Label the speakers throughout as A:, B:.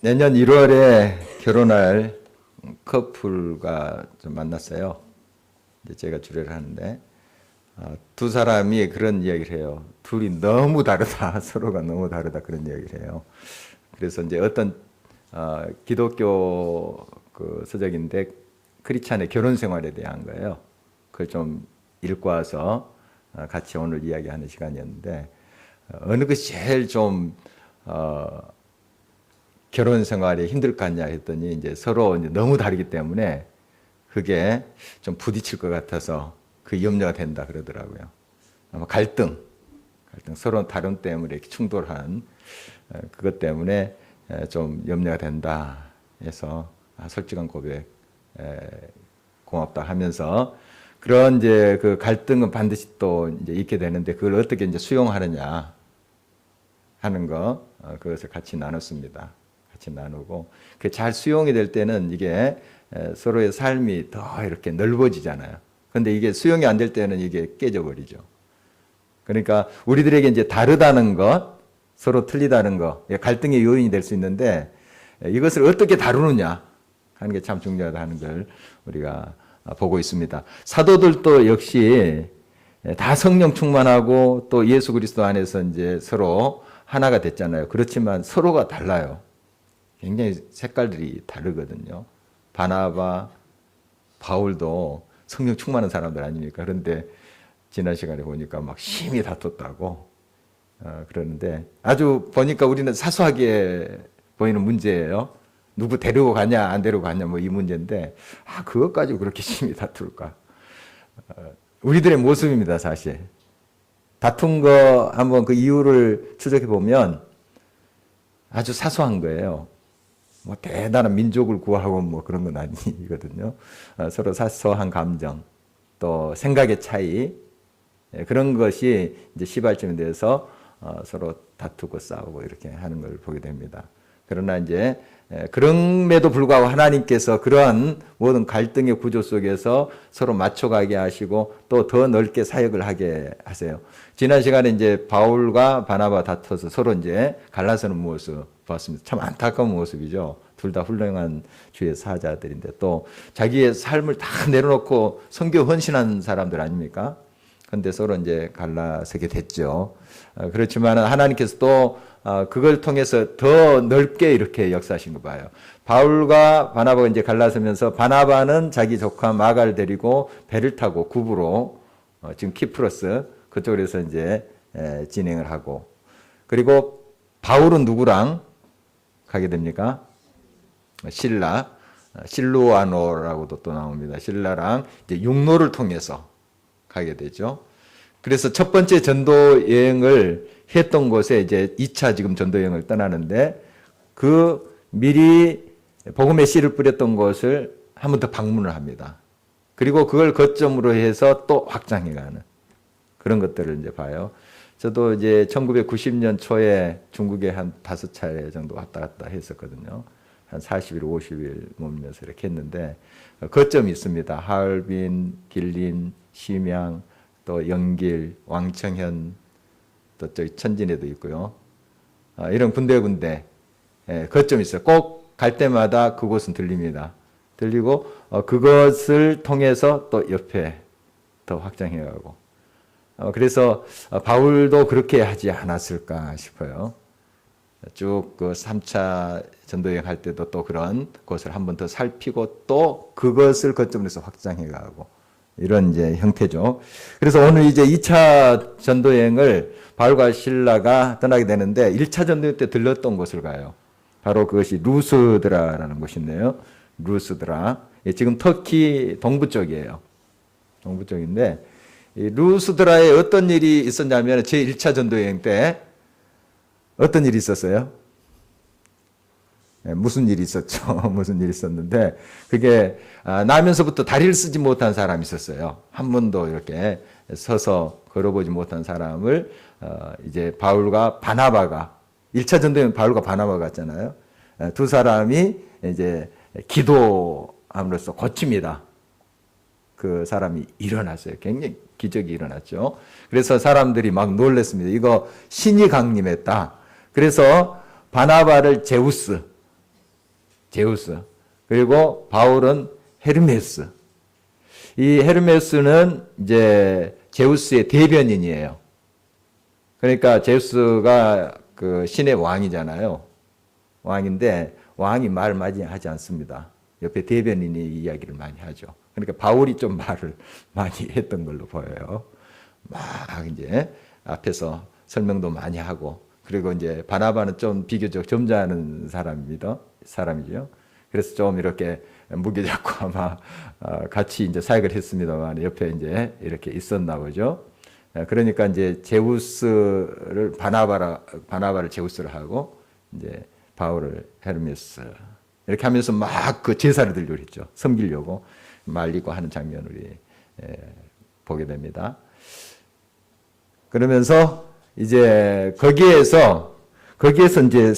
A: 내년 1월에 결혼할 커플과 좀 만났어요. 이제 제가 주례를 하는데 두 사람이 그런 이야기를 해요. 둘이 너무 다르다. 서로가 너무 다르다. 그런 이야기를 해요. 그래서 이제 어떤 기독교 그 서적인데 크리스찬의 결혼 생활에 대한 거예요. 그걸 좀 읽고 와서 같이 오늘 이야기하는 시간이었는데 어느 것이 제일 좀 결혼 생활이 힘들 것 같냐 했더니 이제 서로 이제 너무 다르기 때문에 그게 좀 부딪힐 것 같아서 그 염려가 된다 그러더라고요. 아마 갈등 서로 다름 때문에 이렇게 충돌한 그것 때문에 좀 염려가 된다 해서 솔직한 고백 고맙다 하면서 그런 이제 그 갈등은 반드시 또 이제 있게 되는데 그걸 어떻게 이제 수용하느냐 하는 거 그것을 같이 나눴습니다. 같이 나누고 그 잘 수용이 될 때는 이게 서로의 삶이 더 이렇게 넓어지잖아요. 근데 이게 수용이 안 될 때는 이게 깨져버리죠. 그러니까 우리들에게 이제 다르다는 것, 서로 틀리다는 것, 갈등의 요인이 될 수 있는데 이것을 어떻게 다루느냐 하는 게 참 중요하다는 걸 우리가 보고 있습니다. 사도들도 역시 다 성령 충만하고 또 예수 그리스도 안에서 이제 서로 하나가 됐잖아요. 그렇지만 서로가 달라요. 굉장히 색깔들이 다르거든요. 바나바, 바울도 성령 충만한 사람들 아닙니까? 그런데 지난 시간에 보니까 막 심히 다퉜다고 그러는데 아주 보니까 우리는 사소하게 보이는 문제예요. 누구 데리고 가냐 안 데리고 가냐 뭐 이 문제인데 그것 가지고 그렇게 심히 다툴까? 우리들의 모습입니다. 사실 다툰 거 한번 그 이유를 추적해 보면 아주 사소한 거예요. 뭐 대단한 민족을 구하고 뭐 그런 건 아니거든요. 서로 사소한 감정 또 생각의 차이 그런 것이 이제 시발점이 돼서 서로 다투고 싸우고 이렇게 하는 걸 보게 됩니다. 그러나 이제 그럼에도 불구하고 하나님께서 그러한 모든 갈등의 구조 속에서 서로 맞춰가게 하시고 또 더 넓게 사역을 하게 하세요. 지난 시간에 이제 바울과 바나바 다퉈서 서로 이제 갈라서는 모습 봤습니다. 참 안타까운 모습이죠. 둘 다 훌륭한 주의 사자들인데 또 자기의 삶을 다 내려놓고 선교 헌신한 사람들 아닙니까? 근데 서로 이제 갈라서게 됐죠. 그렇지만 하나님께서 또 그걸 통해서 더 넓게 이렇게 역사하신 거 봐요. 바울과 바나바가 이제 갈라서면서 바나바는 자기 조카 마가를 데리고 배를 타고 구부로 지금 키프로스 그쪽으로 해서 이제 진행을 하고 그리고 바울은 누구랑 가게 됩니까? 실루아노라고도 또 나옵니다. 신라랑 이제 육로를 통해서 가게 되죠. 그래서 첫 번째 전도 여행을 했던 곳에 이제 2차 지금 전도 여행을 떠나는데 그 미리 복음의 씨를 뿌렸던 곳을 한 번 더 방문을 합니다. 그리고 그걸 거점으로 해서 또 확장해가는 그런 것들을 이제 봐요. 저도 이제 1990년 초에 중국에 한 5차례 정도 왔다 갔다 했었거든요. 한 40일, 50일 머물면서 이렇게 했는데 거점이 있습니다. 하얼빈, 길린, 심양, 또 영길, 왕청현, 또 저기 천진에도 있고요. 이런 군데군데 거점이 있어요. 꼭 갈 때마다 그곳은 들립니다. 들리고 그것을 통해서 또 옆에 더 확장해가고 그래서 바울도 그렇게 하지 않았을까 싶어요. 쭉 그 3차 전도여행 할 때도 또 그런 곳을 한 번 더 살피고 또 그것을 거점으로 해서 확장해가고 이런 이제 형태죠. 그래서 오늘 이제 2차 전도여행을 바울과 실라가 떠나게 되는데 1차 전도여행 때 들렀던 곳을 가요. 바로 그것이 루스드라라는 곳인데요. 루스드라. 지금 터키 동부 쪽이에요. 동부 쪽인데 이 루스드라에 어떤 일이 있었냐면 제 1차 전도여행 때 어떤 일이 있었어요? 무슨 일이 있었죠. 무슨 일이 있었는데 그게 나면서부터 다리를 쓰지 못한 사람이 있었어요. 한 번도 이렇게 서서 걸어보지 못한 사람을 이제 바울과 바나바가 1차 전도여행 바울과 바나바가 갔잖아요. 두 사람이 이제 기도함으로써 고칩니다. 그 사람이 일어났어요. 굉장히 기적이 일어났죠. 그래서 사람들이 막 놀랐습니다. 이거 신이 강림했다. 그래서 바나바를 제우스. 그리고 바울은 헤르메스. 이 헤르메스는 이제 제우스의 대변인이에요. 그러니까 제우스가 그 신의 왕이잖아요. 왕인데 왕이 말 많이 하지 않습니다. 옆에 대변인이 이야기를 많이 하죠. 그러니까 바울이 좀 말을 많이 했던 걸로 보여요. 막 이제 앞에서 설명도 많이 하고, 그리고 이제 바나바는 좀 비교적 점잖은 사람이죠. 그래서 좀 이렇게 무게 잡고 아마 같이 이제 사역을 했습니다만 옆에 이제 이렇게 있었나 보죠. 그러니까 이제 제우스를 바나바를 제우스를 하고 이제 바울을 헤르메스 이렇게 하면서 막 그 제사를 드리려고 했죠. 섬기려고 말리고 하는 장면을 우리 보게 됩니다. 그러면서 이제 거기에서 이제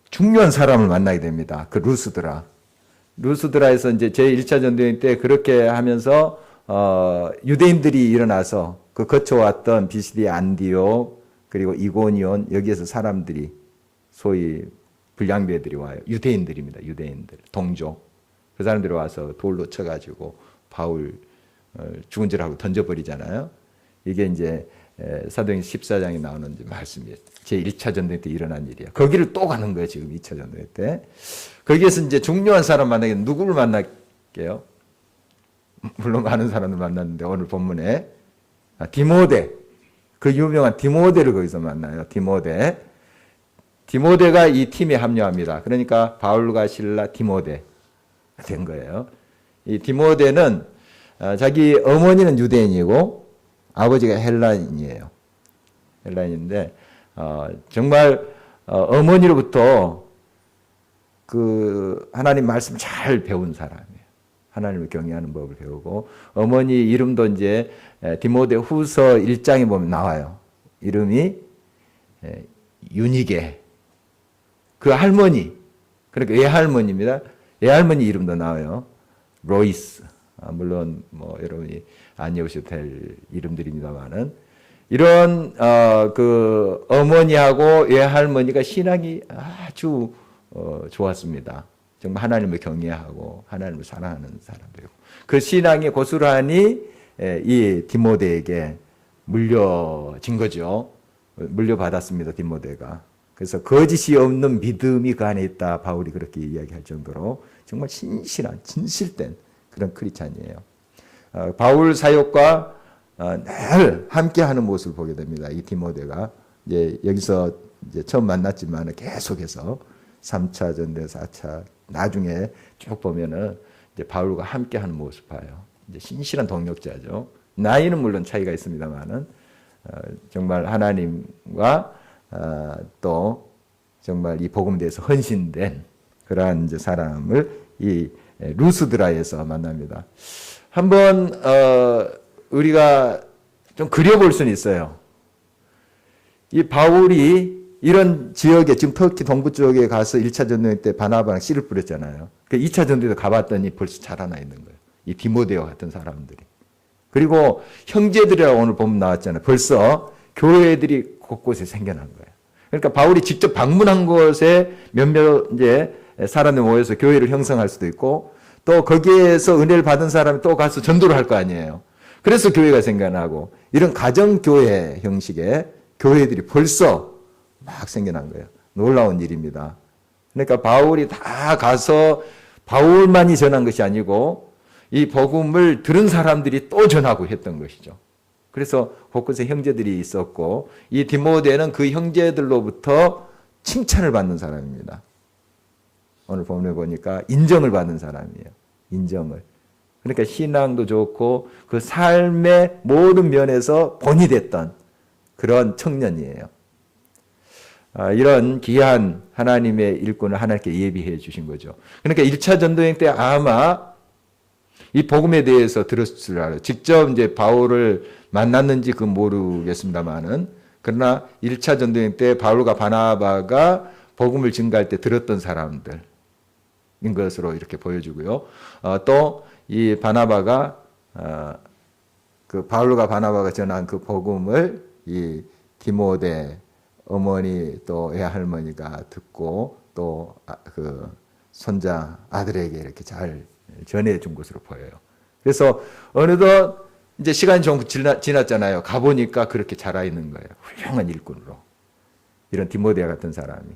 A: 중요한 사람을 만나게 됩니다. 그 루스드라에서 이제 제1차 전도행 때 그렇게 하면서 유대인들이 일어나서 그 거쳐왔던 BCD 안디옥 그리고 이고니온 여기에서 사람들이 소위 불량배들이 와요. 유대인들입니다. 유대인들 동족. 그 사람들이 와서 돌로 쳐가지고 바울 죽은 줄 알고 던져버리잖아요. 이게 이제 사도행전 14장에 나오는 말씀이에요. 제1차 전도행 때 일어난 일이에요. 거기를 또 가는 거예요. 지금 2차 전도행 때. 거기에서 이제 중요한 사람 만나게 누구를 만날게요? 물론 많은 사람을 만났는데 오늘 본문에 디모데, 그 유명한 디모데를 거기서 만나요. 디모데가 이 팀에 합류합니다. 그러니까 바울과 실라 디모데 된 거예요. 이 디모데는 자기 어머니는 유대인이고 아버지가 헬라인이에요. 헬라인인데 정말 어머니로부터 그 하나님 말씀 잘 배운 사람이에요. 하나님을 경외하는 법을 배우고 어머니 이름도 이제 디모데 후서 1장에 보면 나와요. 이름이 유니게. 그 할머니, 그러니까 외할머니입니다. 외할머니 이름도 나와요. 로이스. 물론 뭐 여러분이 안 외우셔도 될 이름들입니다만은 이런 그 어머니하고 외할머니가 신앙이 아주 좋았습니다. 정말 하나님을 경외하고 하나님을 사랑하는 사람들이고 그 신앙이 고스란히 이 디모데에게 물려진 거죠. 물려받았습니다. 디모데가. 그래서 거짓이 없는 믿음이 그 안에 있다. 바울이 그렇게 이야기할 정도로 정말 신실한 진실된 그런 크리스찬이에요. 바울 사역과 늘 함께하는 모습을 보게 됩니다. 이 디모데가 이제 여기서 이제 처음 만났지만 계속해서 3차 전도, 4차 나중에 쭉 보면은 이제 바울과 함께하는 모습 봐요. 이제 신실한 동력자죠. 나이는 물론 차이가 있습니다만은 정말 하나님과 또 정말 이 복음에 대해서 헌신된 그러한 이제 사람을 이 루스드라에서 만납니다. 한번 우리가 좀 그려볼 수는 있어요. 이 바울이 이런 지역에 지금 터키 동부 쪽에 가서 1차 전도행 때 바나바랑 씨를 뿌렸잖아요. 그 2차 전도에도 가봤더니 벌써 자라나 있는 거예요. 이 디모데와 같은 사람들이. 그리고 형제들이라고 오늘 보면 나왔잖아요. 벌써 교회들이 곳곳에 생겨난 거예요. 그러니까 바울이 직접 방문한 곳에 몇몇 이제 사람이 모여서 교회를 형성할 수도 있고 또 거기에서 은혜를 받은 사람이 또 가서 전도를 할 거 아니에요. 그래서 교회가 생겨나고 이런 가정교회 형식의 교회들이 벌써 막 생겨난 거예요. 놀라운 일입니다. 그러니까 바울이 다 가서 바울만이 전한 것이 아니고 이 복음을 들은 사람들이 또 전하고 했던 것이죠. 그래서 곳곳에 형제들이 있었고 이 디모데는 그 형제들로부터 칭찬을 받는 사람입니다. 오늘 본문에 보니까 인정을 받는 사람이에요. 인정을. 그러니까 신앙도 좋고 그 삶의 모든 면에서 본이 됐던 그런 청년이에요. 이런 귀한 하나님의 일꾼을 하나님께 예비해 주신 거죠. 그러니까 1차 전도행 때 아마 이 복음에 대해서 들었을 알아요. 직접 이제 바울을 만났는지 그건 모르겠습니다만은 그러나 1차 전도행 때 바울과 바나바가 복음을 증거할 때 들었던 사람들인 것으로 이렇게 보여주고요. 또 이 바나바가 그 바울과 바나바가 전한 그 복음을 이 디모데 어머니 또 외할머니가 듣고 또 그 손자 아들에게 이렇게 잘 전해준 것으로 보여요. 그래서 어느덧 이제 시간이 좀 지났잖아요. 가보니까 그렇게 자라 있는 거예요. 훌륭한 일꾼으로. 이런 디모데 같은 사람이.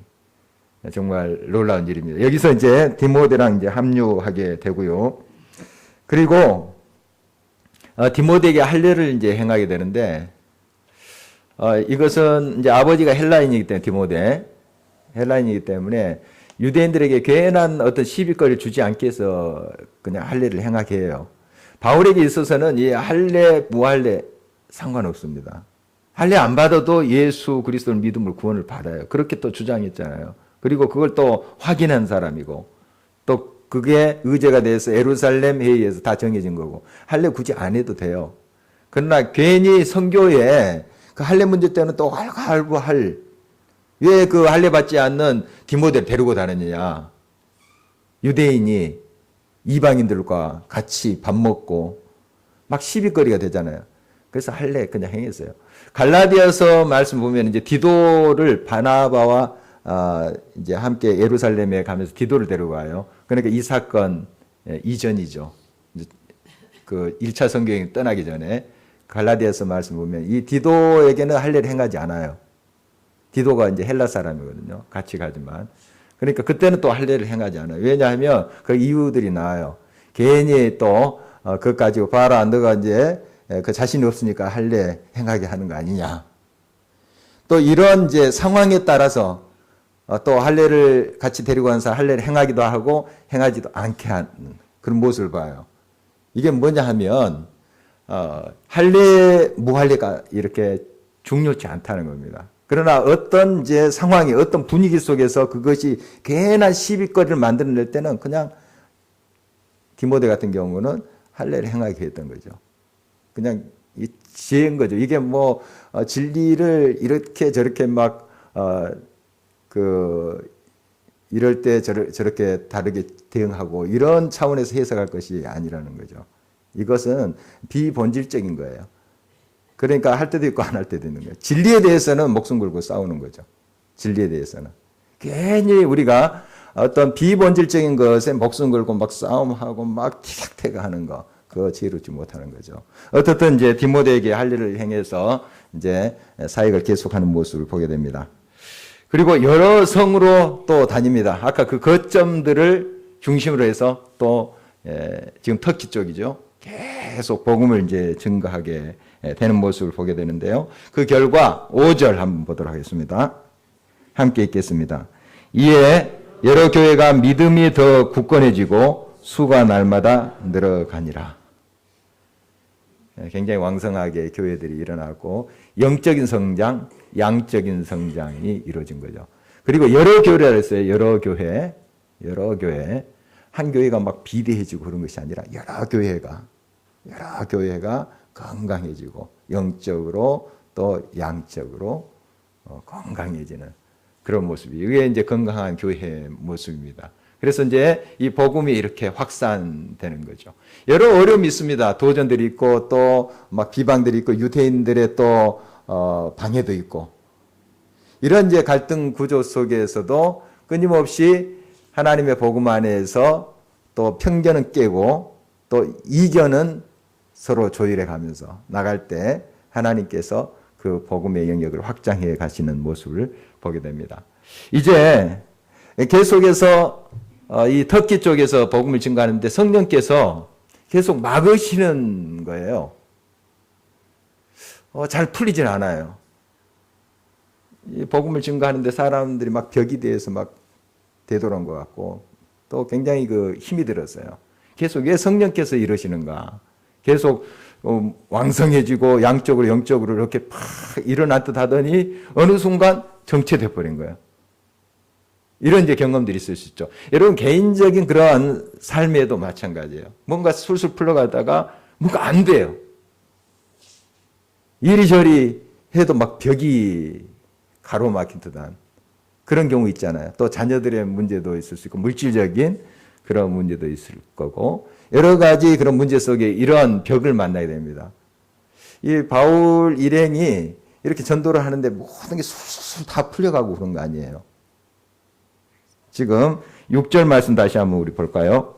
A: 정말 놀라운 일입니다. 여기서 이제 디모데랑 이제 합류하게 되고요. 그리고 디모데에게 할례를 이제 행하게 되는데, 이것은 이제 아버지가 헬라인이기 때문에 헬라인이기 때문에 유대인들에게 괜한 어떤 시비거리를 주지 않기 위해서 그냥 할례를 행하게 해요. 바울에게 있어서는 이 할례, 무할례 상관없습니다. 할례 안 받아도 예수 그리스도를 믿음으로 구원을 받아요. 그렇게 또 주장했잖아요. 그리고 그걸 또 확인한 사람이고, 또 그게 의제가 돼서 예루살렘 회의에서 다 정해진 거고, 할례 굳이 안 해도 돼요. 그러나 괜히 선교에 그 할례 문제 때는 또 할구할구할, 왜 그 할례 받지 않는 디모데를 데리고 다녔느냐. 유대인이 이방인들과 같이 밥 먹고 막 시비거리가 되잖아요. 그래서 할례 그냥 행했어요. 갈라디아서 말씀 보면 이제 디도를 바나바와 이제 함께 예루살렘에 가면서 디도를 데려가요. 그러니까 이 사건 이전이죠. 그 1차 성경이 떠나기 전에 갈라디아서 말씀 보면 이 디도에게는 할례를 행하지 않아요. 디도가 이제 헬라 사람이거든요. 같이 가지만. 그러니까 그때는 또 할례를 행하지 않아요. 왜냐하면 그 이유들이 나와요. 괜히 또 그것 가지고 봐라, 너가 이제 그 자신이 없으니까 할례 행하게 하는 거 아니냐. 또 이런 이제 상황에 따라서 또 할례를 같이 데리고 간 사람 할례를 행하기도 하고 행하지도 않게 하는 그런 모습을 봐요. 이게 뭐냐 하면 할례, 무할례가 이렇게 중요치 않다는 겁니다. 그러나 어떤 이제 상황이 어떤 분위기 속에서 그것이 괜한 시비거리를 만들어낼 때는 그냥 디모데 같은 경우는 할례를 행하게 했던 거죠. 그냥 이 지혜인 거죠. 이게 뭐 진리를 이렇게 저렇게 막 이럴 때 저렇게 다르게 대응하고 이런 차원에서 해석할 것이 아니라는 거죠. 이것은 비본질적인 거예요. 그러니까 할 때도 있고 안 할 때도 있는 거예요. 진리에 대해서는 목숨 걸고 싸우는 거죠. 진리에 대해서는. 괜히 우리가 어떤 비본질적인 것에 목숨 걸고 막 싸움하고 막 티격태격 하는 거, 그거 지혜롭지 못하는 거죠. 어떻든 이제 디모데에게 할례를 행해서 이제 사역을 계속하는 모습을 보게 됩니다. 그리고 여러 성으로 또 다닙니다. 아까 그 거점들을 중심으로 해서 또 지금 터키 쪽이죠. 계속 복음을 이제 증거하게 되는 모습을 보게 되는데요. 그 결과 5절 한번 보도록 하겠습니다. 함께 읽겠습니다. 이에 여러 교회가 믿음이 더 굳건해지고 수가 날마다 늘어가니라. 굉장히 왕성하게 교회들이 일어나고 영적인 성장, 양적인 성장이 이루어진 거죠. 그리고 여러 교회라 했어요. 여러 교회. 한 교회가 막 비대해지고 그런 것이 아니라 여러 교회가 건강해지고 영적으로 또 양적으로 건강해지는 그런 모습이, 이게 이제 건강한 교회의 모습입니다. 그래서 이제 이 복음이 이렇게 확산되는 거죠. 여러 어려움이 있습니다. 도전들이 있고 또 막 비방들이 있고 유대인들의 또 방해도 있고, 이런 이제 갈등 구조 속에서도 끊임없이 하나님의 복음 안에서 또 편견은 깨고 또 이견은 서로 조율해 가면서 나갈 때 하나님께서 그 복음의 영역을 확장해 가시는 모습을 보게 됩니다. 이제 계속해서 이 터키 쪽에서 복음을 증거하는데 성령께서 계속 막으시는 거예요. 잘 풀리진 않아요. 이 복음을 증거하는데 사람들이 막 벽이 돼서 막 되돌아온 것 같고 또 굉장히 그 힘이 들었어요. 계속 왜 성령께서 이러시는가? 계속 왕성해지고 양적으로 영적으로 이렇게 팍 일어날 듯 하더니 어느 순간 정체돼 버린 거예요. 이런 이제 경험들이 있을 수 있죠. 여러분 개인적인 그러한 삶에도 마찬가지예요. 뭔가 술술 풀러가다가 뭔가 안 돼요. 이리저리 해도 막 벽이 가로막힌 듯한 그런 경우 있잖아요. 또 자녀들의 문제도 있을 수 있고 물질적인 그런 문제도 있을 거고 여러 가지 그런 문제 속에 이러한 벽을 만나게 됩니다. 이 바울 일행이 이렇게 전도를 하는데 모든 게 술술 다 풀려가고 그런 거 아니에요. 지금 6절 말씀 다시 한번 우리 볼까요?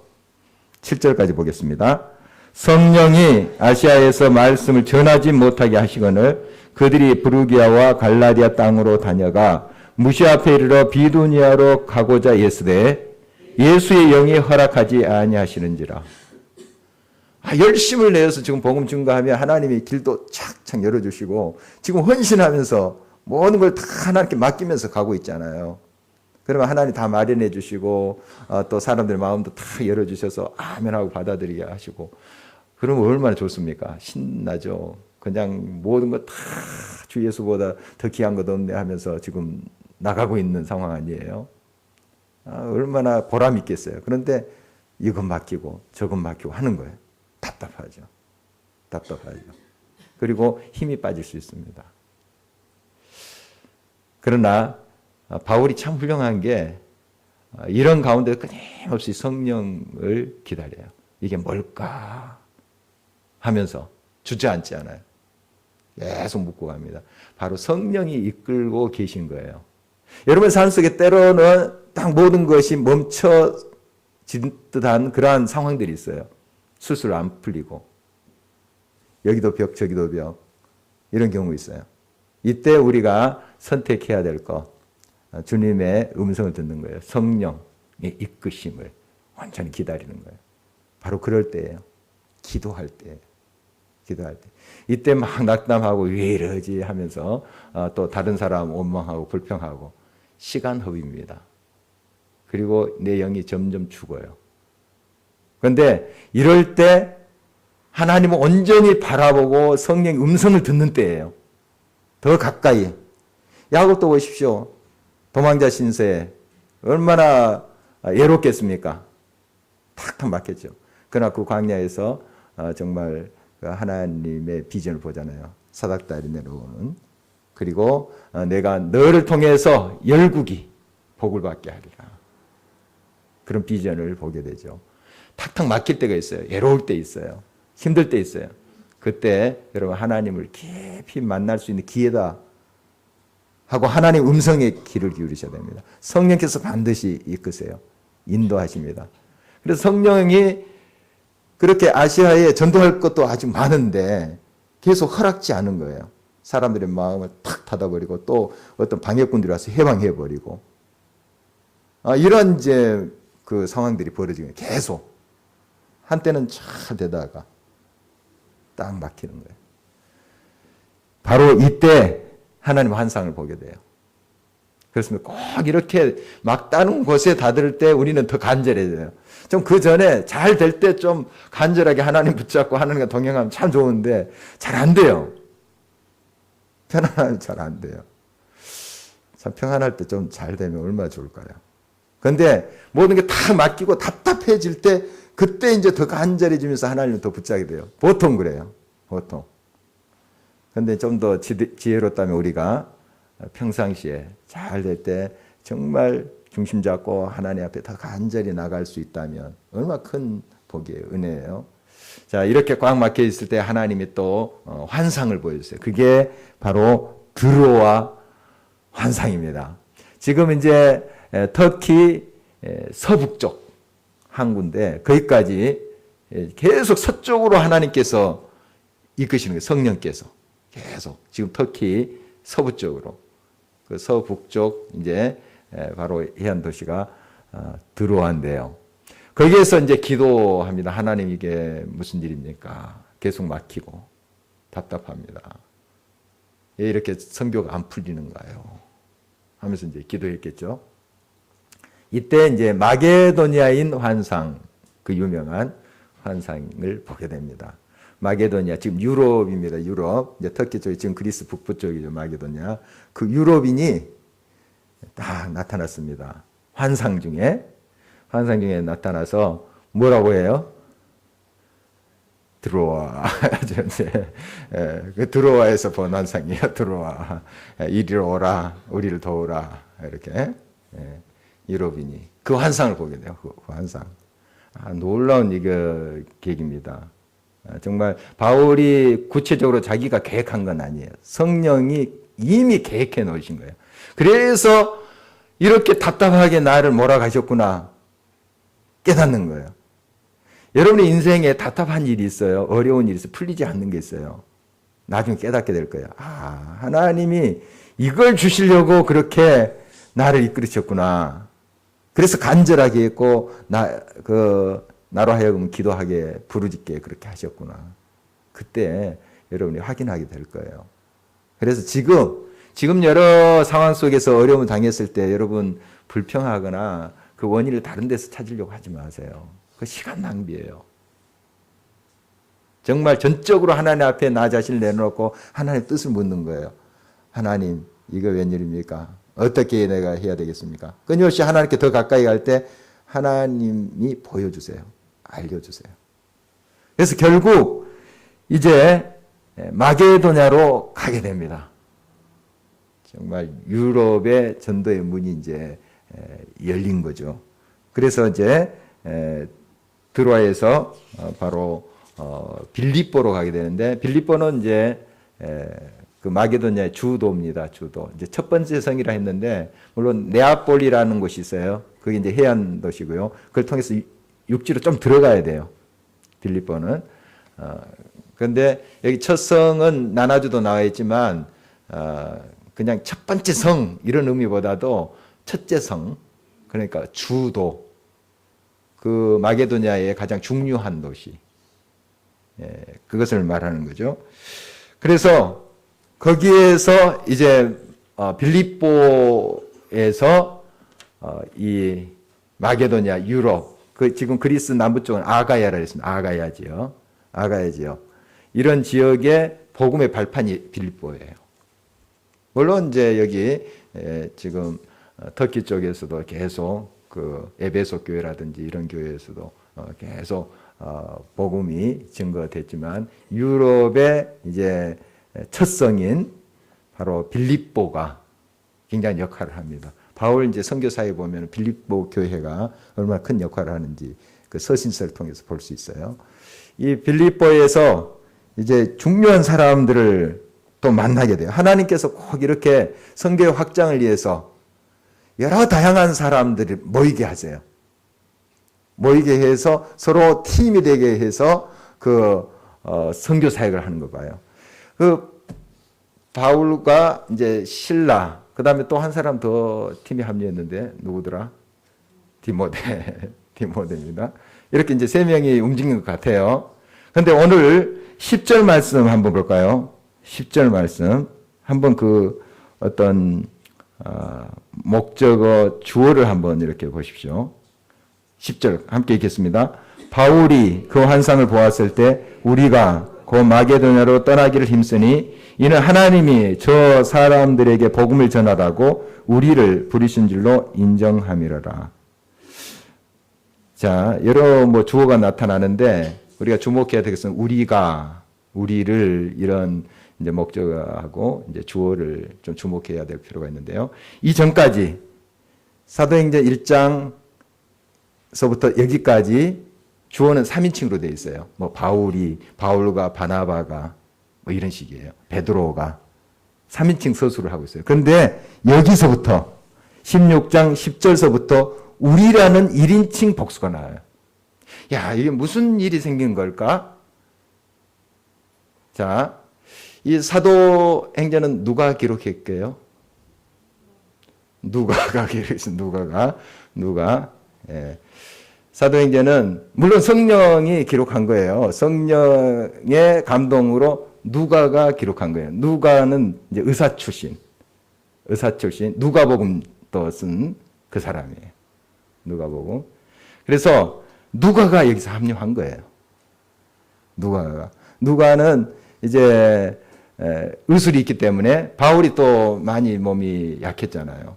A: 7절까지 보겠습니다. 성령이 아시아에서 말씀을 전하지 못하게 하시거늘 그들이 부르기아와 갈라디아 땅으로 다녀가 무시 앞에 이르러 비두니아로 가고자 예스되 예수의 영이 허락하지 아니하시는지라. 열심을 내어서 지금 복음 증거하면 하나님이 길도 착착 열어주시고 지금 헌신하면서 모든 걸 다 하나님께 맡기면서 가고 있잖아요. 그러면 하나님 다 마련해 주시고 또 사람들의 마음도 다 열어주셔서 아멘하고 받아들이게 하시고 그러면 얼마나 좋습니까? 신나죠. 그냥 모든 거 다 주 예수보다 더 귀한 것 없네 하면서 지금 나가고 있는 상황 아니에요. 얼마나 보람 있겠어요. 그런데 이것 맡기고 저것 맡기고 하는 거예요. 답답하죠. 답답하죠. 그리고 힘이 빠질 수 있습니다. 그러나 바울이 참 훌륭한 게 이런 가운데 끊임없이 성령을 기다려요. 이게 뭘까 하면서 주저앉지 않아요. 계속 묻고 갑니다. 바로 성령이 이끌고 계신 거예요. 여러분 삶 속에 때로는 딱 모든 것이 멈춰진 듯한 그러한 상황들이 있어요. 술술 안 풀리고 여기도 벽 저기도 벽 이런 경우 있어요. 이때 우리가 선택해야 될 것 주님의 음성을 듣는 거예요. 성령의 이끄심을 완전히 기다리는 거예요. 바로 그럴 때예요. 기도할 때. 이때 막 낙담하고 왜 이러지 하면서 또 다른 사람 원망하고 불평하고 시간 허비입니다. 그리고 내 영이 점점 죽어요. 그런데 이럴 때 하나님을 온전히 바라보고 성령의 음성을 듣는 때예요. 더 가까이. 야곱도 보십시오. 도망자 신세 얼마나 애롭겠습니까? 탁탁 막혔죠. 그러나 그 광야에서 정말 하나님의 비전을 보잖아요. 사닥다리 내려오는. 그리고 내가 너를 통해서 열국이 복을 받게 하리라. 그런 비전을 보게 되죠. 탁탁 막힐 때가 있어요. 애로울 때 있어요. 힘들 때 있어요. 그때 여러분 하나님을 깊이 만날 수 있는 기회다 하고 하나님 음성에 귀를 기울이셔야 됩니다. 성령께서 반드시 이끄세요. 인도하십니다. 그래서 성령이 그렇게 아시아에 전도할 것도 아주 많은데 계속 허락지 않은 거예요. 사람들의 마음을 탁 닫아버리고 또 어떤 방해꾼들이 와서 해방해버리고 이런 이제 그 상황들이 벌어지는 거예요. 계속 한때는 잘 되다가 딱 막히는 거예요. 바로 이때 하나님 환상을 보게 돼요. 그렇습니다. 꼭 이렇게 막다른 곳에 다들 때 우리는 더 간절해져요. 좀 그 전에 잘 될 때 좀 간절하게 하나님 붙잡고 하나님과 동행하면 참 좋은데 잘 안 돼요. 편안하면 잘 안 돼요. 참 평안할 때 좀 잘 되면 얼마나 좋을까요? 그런데 모든 게 다 맡기고 답답해질 때 그때 이제 더 간절해지면서 하나님을 더 붙잡게 돼요. 보통 그래요. 보통. 그런데 좀 더 지혜롭다면 우리가 평상시에 잘 될 때 정말 중심 잡고 하나님 앞에 더 간절히 나갈 수 있다면 얼마나 큰 복이에요. 은혜예요. 자, 이렇게 꽉 막혀 있을 때 하나님이 또 환상을 보여주세요. 그게 바로 드로아 환상입니다. 지금 이제 터키 서북쪽 항구인데 거기까지 계속 서쪽으로 하나님께서 이끄시는 거예요. 성령께서 계속 지금 터키 서부 쪽으로 그 서북쪽 이제 바로 해안 도시가 드로아인데요. 거기에서 이제 기도합니다. 하나님 이게 무슨 일입니까? 계속 막히고 답답합니다. 왜 이렇게 선교가 안 풀리는가요? 하면서 이제 기도했겠죠. 이때 이제 마게도니아인 환상, 그 유명한 환상을 보게 됩니다. 마게도니아, 지금 유럽입니다. 유럽. 이제 터키 쪽이 지금 그리스 북부 쪽이죠. 마게도니아. 그 유럽인이 딱 나타났습니다. 환상 중에 나타나서 뭐라고 해요? 들어와. 그 들어와에서 본 환상이에요. 들어와. 이리로 오라. 우리를 도우라. 이렇게. 유럽인이. 그 환상을 보게 돼요. 그 환상. 놀라운 이거 계기입니다. 정말 바울이 구체적으로 자기가 계획한 건 아니에요. 성령이 이미 계획해 놓으신 거예요. 그래서 이렇게 답답하게 나를 몰아가셨구나 깨닫는 거예요. 여러분의 인생에 답답한 일이 있어요. 어려운 일이 있어요. 풀리지 않는 게 있어요. 나중에 깨닫게 될 거예요. 하나님이 이걸 주시려고 그렇게 나를 이끌으셨구나. 그래서 간절하게 했고 나로 하여금 기도하게 부르짖게 그렇게 하셨구나. 그때 여러분이 확인하게 될 거예요. 그래서 지금 여러 상황 속에서 어려움을 당했을 때 여러분 불평하거나 그 원인을 다른 데서 찾으려고 하지 마세요. 그 시간 낭비예요. 정말 전적으로 하나님 앞에 나 자신을 내놓고 하나님의 뜻을 묻는 거예요. 하나님, 이거 웬일입니까? 어떻게 내가 해야 되겠습니까? 끊임없이 하나님께 더 가까이 갈 때 하나님이 보여주세요. 알려주세요. 그래서 결국 이제 마게도냐로 가게 됩니다. 정말 유럽의 전도의 문이 이제 열린 거죠. 그래서 이제 드로아에서 바로 빌립보로 가게 되는데, 빌립보는 이제 그 마게도냐의 주도입니다. 주도. 이제 첫 번째 성이라 했는데, 물론 네아폴리라는 곳이 있어요. 그게 이제 해안 도시고요. 그걸 통해서 육지로 좀 들어가야 돼요. 빌립보는. 그런데 여기 첫 성은 나나주도 나와 있지만, 그냥 첫 번째 성 이런 의미보다도 첫째 성, 그러니까 주도, 그 마게도냐의 가장 중요한 도시, 그것을 말하는 거죠. 그래서 거기에서 이제 빌립보에서 이 마게도냐, 유럽, 그 지금 그리스 남부 쪽은 아가야라 했습니다. 아가야지요. 이런 지역의 복음의 발판이 빌립보예요. 물론 이제 여기 지금 터키 쪽에서도 계속 그 에베소 교회라든지 이런 교회에서도 계속 복음이 증거됐지만, 유럽의 이제 첫 성인 바로 빌립보가 굉장히 역할을 합니다. 바울 이제 선교사에 보면 빌립보 교회가 얼마나 큰 역할을 하는지 그 서신서를 통해서 볼 수 있어요. 이 빌립보에서 이제 중요한 사람들을 또 만나게 돼요. 하나님께서 꼭 이렇게 성교의 확장을 위해서 여러 다양한 사람들이 모이게 하세요. 모이게 해서 서로 팀이 되게 해서 그 선교 사역을 하는 거 봐요. 그 바울과 이제 실라, 그 다음에 또 한 사람 더 팀이 합류했는데 누구더라? 디모데입니다. 이렇게 이제 세 명이 움직인 것 같아요. 그런데 오늘 10절 말씀 한번 볼까요? 10절 말씀 한번 그 어떤 목적어 주어를 한번 이렇게 보십시오. 10절 함께 읽겠습니다. 바울이 그 환상을 보았을 때 우리가 곧 마게도냐로 떠나기를 힘쓰니 이는 하나님이 저 사람들에게 복음을 전하라고 우리를 부르신 줄로 인정함이로라. 자, 여러 주어가 나타나는데 우리가 주목해야 되겠으면 우리를 이런 이제 목적하고 이제 주어를 좀 주목해야 될 필요가 있는데요. 이전까지 사도행전 1장서부터 여기까지 주어는 3인칭으로 되어 있어요. 바울과 바나바가 이런 식이에요. 베드로가 3인칭 서술을 하고 있어요. 그런데 여기서부터 16장 10절서부터 우리라는 1인칭 복수가 나와요. 야, 이게 무슨 일이 생긴 걸까? 자, 이 사도행전은 누가 기록했게요? 누가가 기록했어요. 누가. 예. 사도행전은 물론 성령이 기록한 거예요. 성령의 감동으로 누가가 기록한 거예요. 누가는 이제 의사 출신. 누가복음도 쓴 그 사람이에요. 누가복음. 그래서 누가가 여기서 합류한 거예요. 누가는 이제 의술이 있기 때문에 바울이 또 많이 몸이 약했잖아요.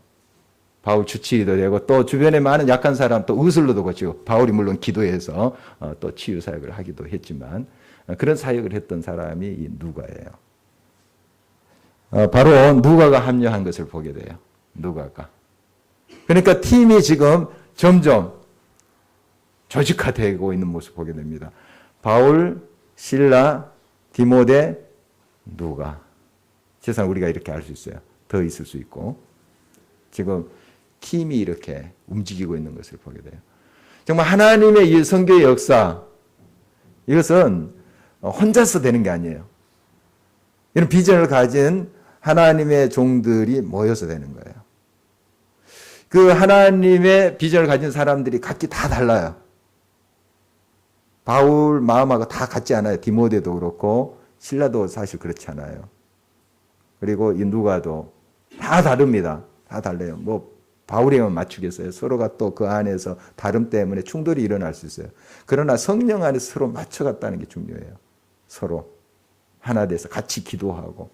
A: 바울 주치의도 되고 또 주변에 많은 약한 사람 또 의술로도 고치고, 바울이 물론 기도해서 또 치유 사역을 하기도 했지만 그런 사역을 했던 사람이 이 누가예요. 바로 누가가 합류한 것을 보게 돼요. 누가가. 그러니까 팀이 지금 점점 조직화되고 있는 모습을 보게 됩니다. 바울, 실라, 디모데, 누가. 세상 우리가 이렇게 알 수 있어요. 더 있을 수 있고. 지금 팀이 이렇게 움직이고 있는 것을 보게 돼요. 정말 하나님의 이 선교의 역사, 이것은 혼자서 되는 게 아니에요. 이런 비전을 가진 하나님의 종들이 모여서 되는 거예요. 그 하나님의 비전을 가진 사람들이 각기 다 달라요. 바울 마음하고 다 같지 않아요. 디모데도 그렇고 실라도 사실 그렇지 않아요. 그리고 이 누가도 다 다릅니다. 다 달라요. 뭐 바울이면 맞추겠어요. 서로가 또 그 안에서 다름 때문에 충돌이 일어날 수 있어요. 그러나 성령 안에서 서로 맞춰갔다는 게 중요해요. 서로 하나 돼서 같이 기도하고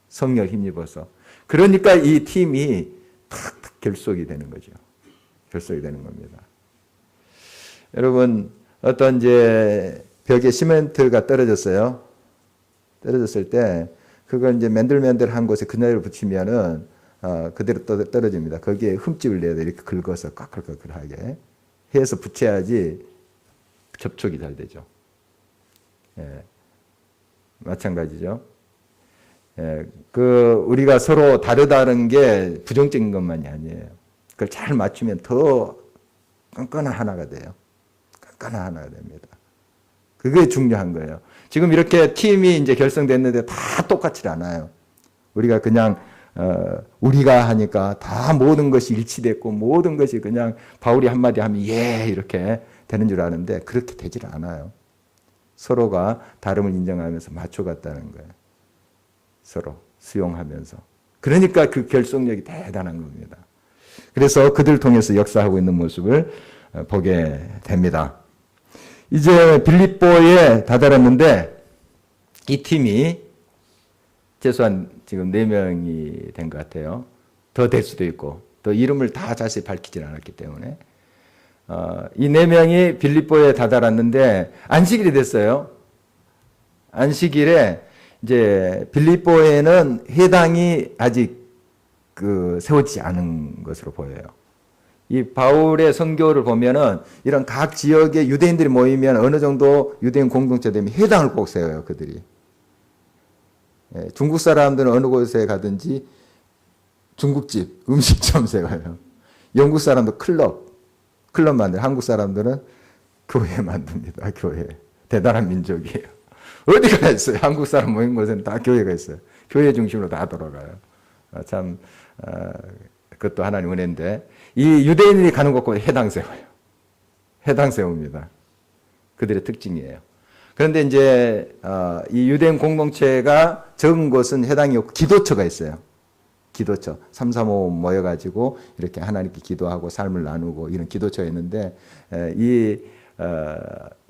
A: 성령 힘입어서. 그러니까 이 팀이 탁 결속이 되는 거죠. 결속이 되는 겁니다. 여러분, 어떤 이제 벽에 시멘트가 떨어졌어요. 떨어졌을 때 그걸 이제 맨들맨들한 곳에 그늘을 붙이면은 그대로 떨어집니다. 거기에 흠집을 내야 돼. 이렇게 긁어서 까끌까끌하게 해서 붙여야지 접촉이 잘 되죠. 예. 마찬가지죠. 예. 우리가 서로 다르다는 게 부정적인 것만이 아니에요. 그걸 잘 맞추면 더 끈끈한 하나가 돼요. 끈끈한 하나가 됩니다. 그게 중요한 거예요. 지금 이렇게 팀이 이제 결성됐는데 다 똑같지 않아요. 우리가 그냥 우리가 하니까 다 모든 것이 일치됐고 모든 것이 그냥 바울이 한마디 하면 예 이렇게 되는 줄 아는데 그렇게 되질 않아요. 서로가 다름을 인정하면서 맞춰갔다는 거예요. 서로 수용하면서. 그러니까 그 결속력이 대단한 겁니다. 그래서 그들 통해서 역사하고 있는 모습을 보게 됩니다. 이제 빌립보에 다다랐는데 이 팀이 최소한 지금 4명이 된 것 같아요. 더 될 수도 있고 또 이름을 다 자세히 밝히진 않았기 때문에 이 4명이 빌립보에 다다랐는데 안식일이 됐어요. 안식일에 이제 빌립보에는 회당이 아직 세워지지 않은 것으로 보여요. 이 바울의 선교를 보면은 이런 각 지역의 유대인들이 모이면 어느 정도 유대인 공동체 되면 회당을 꼭 세워요, 그들이. 예, 중국 사람들은 어느 곳에 가든지 중국집, 음식점 세워요. 영국 사람도 클럽 만들어요. 한국 사람들은 교회 만듭니다, 교회. 대단한 민족이에요. 어디가 있어요? 한국 사람 모인 곳에는 다 교회가 있어요. 교회 중심으로 다 돌아가요. 그것도 하나님 은혜인데, 이 유대인들이 가는 곳곳에 회당 세워요. 회당 세웁니다. 그들의 특징이에요. 그런데 이제 이 유대인 공동체가 적은 곳은 회당이 없고 기도처가 있어요. 기도처. 335 모여가지고 이렇게 하나님께 기도하고 삶을 나누고 이런 기도처가 있는데 이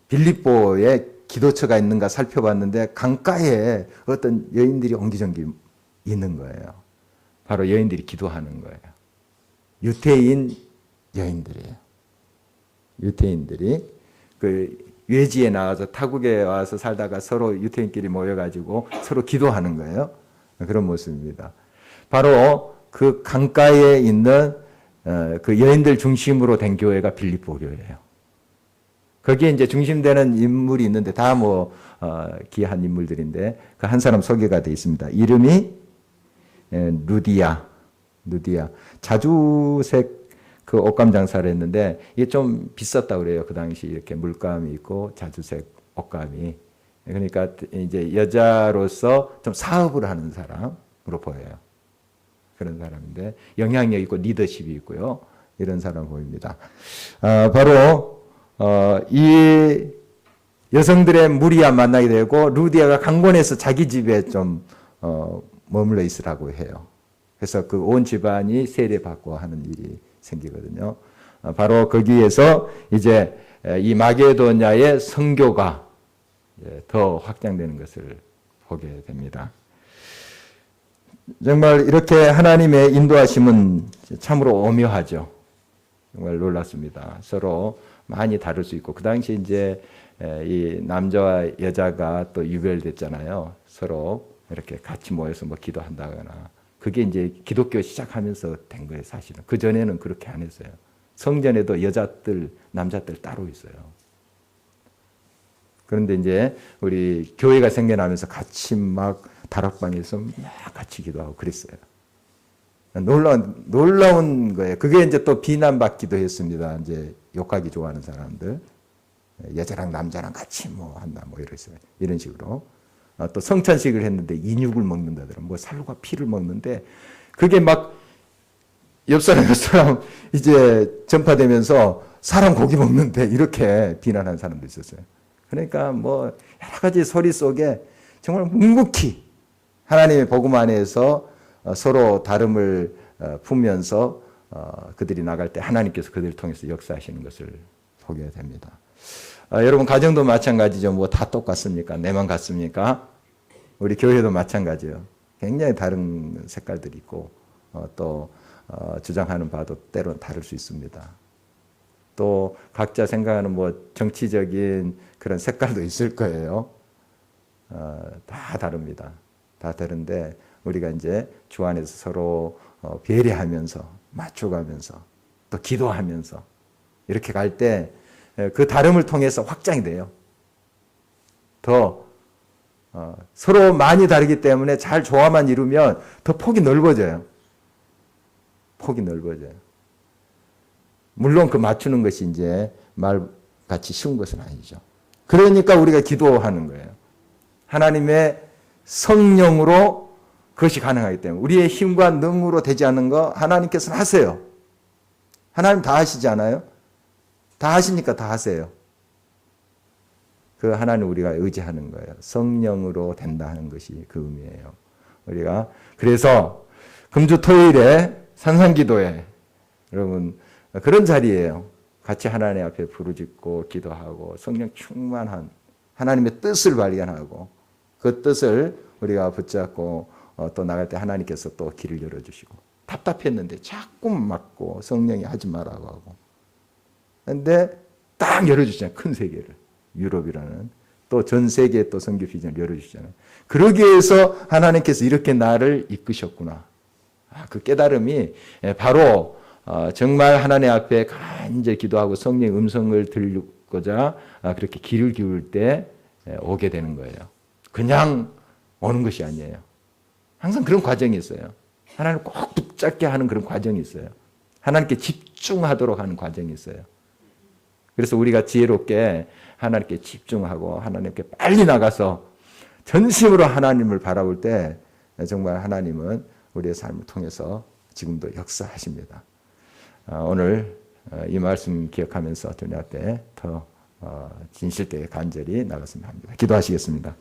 A: 빌립보에 기도처가 있는가 살펴봤는데 강가에 어떤 여인들이 옹기종기 있는 거예요. 바로 여인들이 기도하는 거예요. 유태인 여인들이에요. 유태인들이 외지에 나와서 타국에 와서 살다가 서로 유태인끼리 모여가지고 서로 기도하는 거예요. 그런 모습입니다. 바로 그 강가에 있는 그 여인들 중심으로 된 교회가 빌립보 교회예요. 거기에 이제 중심되는 인물이 있는데 다 귀한 인물들인데 그 한 사람 소개가 되어 있습니다. 이름이 루디아. 자주색 그 옷감 장사를 했는데 이게 좀 비쌌다고 그래요. 그 당시 이렇게 물감이 있고 자주색 옷감이. 그러니까 이제 여자로서 좀 사업을 하는 사람으로 보여요. 그런 사람인데 영향력 있고 리더십이 있고요. 이런 사람 보입니다. 바로 이 여성들의 무리와 만나게 되고 루디아가 강권해서 자기 집에 좀 머물러 있으라고 해요. 그래서 그 온 집안이 세례받고 하는 일이 생기거든요. 바로 거기에서 이제 이 마게도냐의 선교가 더 확장되는 것을 보게 됩니다. 정말 이렇게 하나님의 인도하심은 참으로 오묘하죠. 정말 놀랐습니다. 서로 많이 다를 수 있고 그 당시 이제 이 남자와 여자가 또 유별됐잖아요. 서로 이렇게 같이 모여서 기도한다거나 그게 이제 기독교 시작하면서 된 거예요, 사실은. 그 전에는 그렇게 안 했어요. 성전에도 여자들, 남자들 따로 있어요. 그런데 이제 우리 교회가 생겨나면서 같이 막 다락방에서 막 같이 기도하고 그랬어요. 놀라운 거예요. 그게 이제 또 비난받기도 했습니다. 이제 욕하기 좋아하는 사람들. 여자랑 남자랑 같이 뭐 한다, 뭐 이랬어요. 이런 식으로. 또 성찬식을 했는데 인육을 먹는다더라. 뭐 살과 피를 먹는데 그게 막 옆 사람 이제 전파되면서 사람 고기 먹는데 이렇게 비난하는 사람도 있었어요. 그러니까 뭐 여러 가지 소리 속에 정말 묵묵히 하나님의 복음 안에서 서로 다름을 품면서 그들이 나갈 때 하나님께서 그들을 통해서 역사하시는 것을 보게 됩니다. 여러분 가정도 마찬가지죠. 뭐 다 똑같습니까? 내만 같습니까? 우리 교회도 마찬가지예요. 굉장히 다른 색깔들이 있고 또 주장하는 바도 때로는 다를 수 있습니다. 또 각자 생각하는 뭐 정치적인 그런 색깔도 있을 거예요. 다 다릅니다. 다 다른데 우리가 이제 주 안에서 서로 배려하면서 맞춰가면서 또 기도하면서 이렇게 갈 때 그 다름을 통해서 확장이 돼요. 더 서로 많이 다르기 때문에 잘 조화만 이루면 더 폭이 넓어져요. 폭이 넓어져요. 물론 그 맞추는 것이 이제 말같이 쉬운 것은 아니죠. 그러니까 우리가 기도하는 거예요. 하나님의 성령으로 그것이 가능하기 때문에 우리의 힘과 능으로 되지 않는 거 하나님께서는 하세요. 하나님 다 하시지 않아요? 다 하시니까 다 하세요. 그 하나님 우리가 의지하는 거예요. 성령으로 된다는 것이 그 의미예요. 우리가 그래서 금주 토요일에 산상기도회 여러분 그런 자리예요. 같이 하나님 앞에 부르짖고 기도하고 성령 충만한 하나님의 뜻을 발견하고 그 뜻을 우리가 붙잡고 또 나갈 때 하나님께서 또 길을 열어주시고 답답했는데 자꾸 막고 성령이 하지 말라고 하고 그런데 딱 열어주잖아요. 큰 세계를. 유럽이라는 또 전 세계에 또 선교 비전을 열어주시잖아요. 그러기 위해서 하나님께서 이렇게 나를 이끄셨구나. 그 깨달음이 바로 정말 하나님 앞에 간절히 기도하고 성령의 음성을 들고자 그렇게 귀를 기울 때 오게 되는 거예요. 그냥 오는 것이 아니에요. 항상 그런 과정이 있어요. 하나님을 꼭 붙잡게 하는 그런 과정이 있어요. 하나님께 집중하도록 하는 과정이 있어요. 그래서 우리가 지혜롭게 하나님께 집중하고 하나님께 빨리 나가서 전심으로 하나님을 바라볼 때 정말 하나님은 우리의 삶을 통해서 지금도 역사하십니다. 오늘 이 말씀 기억하면서 주님 앞에 더 진실되게 간절히 나갔으면 합니다. 기도하시겠습니다.